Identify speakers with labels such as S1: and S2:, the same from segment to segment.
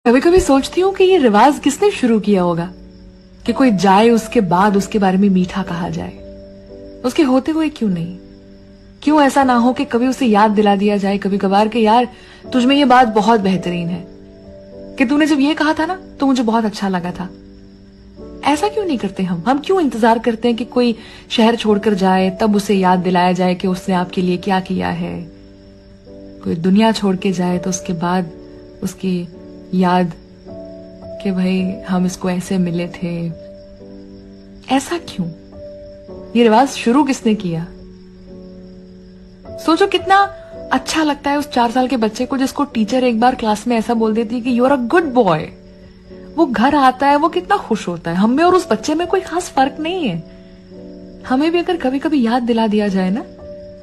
S1: कभी कभी सोचती हूँ कि ये रिवाज किसने शुरू किया होगा कि कोई जाए उसके बाद उसके बारे में मीठा कहा जाए। उसके होते हुए क्यों नहीं? क्यों ऐसा ना हो कि कभी उसे याद दिला दिया जाए कभी कभार कि यार तुझमें ये बात बहुत बेहतरीन है, कि तूने जब ये कहा था ना तो मुझे बहुत अच्छा लगा था। ऐसा क्यों नहीं करते हम क्यों इंतजार करते हैं कि कोई शहर छोड़कर जाए तब उसे याद दिलाया जाए कि उसने आपके लिए क्या किया है। कोई दुनिया छोड़ के जाए तो उसके बाद उसकी याद कि भाई हम इसको ऐसे मिले थे। ऐसा क्यों? ये रिवाज शुरू किसने किया? सोचो कितना अच्छा लगता है उस 4 साल के बच्चे को जिसको टीचर एक बार क्लास में ऐसा बोल देती है कि you are a good boy. वो घर आता है, वो कितना खुश होता है। हम में और उस बच्चे में कोई खास फर्क नहीं है। हमें भी अगर कभी कभी याद दिला दिया जाए ना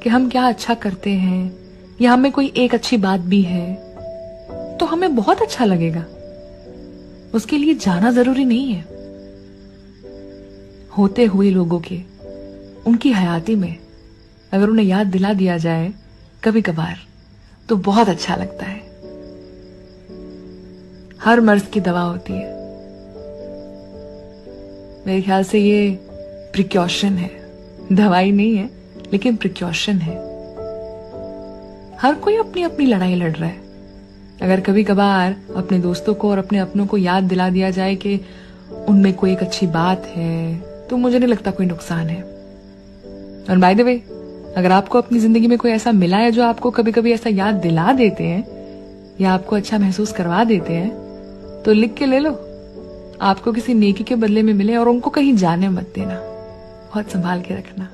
S1: कि हम क्या अच्छा करते हैं या हमें कोई एक अच्छी बात भी है तो हमें बहुत अच्छा लगेगा। उसके लिए जाना जरूरी नहीं है। होते हुए लोगों के उनकी हयाती में अगर उन्हें याद दिला दिया जाए कभी कभार तो बहुत अच्छा लगता है। हर मर्ज की दवा होती है। मेरे ख्याल से ये प्रिकॉशन है, दवाई नहीं है लेकिन प्रिकॉशन है। हर कोई अपनी अपनी लड़ाई लड़ रहा है। अगर कभी कभार अपने दोस्तों को और अपने अपनों को याद दिला दिया जाए कि उनमें कोई एक अच्छी बात है तो मुझे नहीं लगता कोई नुकसान है। और बाय द वे, अगर आपको अपनी जिंदगी में कोई ऐसा मिला है जो आपको कभी कभी ऐसा याद दिला देते हैं या आपको अच्छा महसूस करवा देते हैं तो लिख के ले लो। आपको किसी नेकी के बदले में मिले और उनको कहीं जाने मत देना। बहुत संभाल के रखना।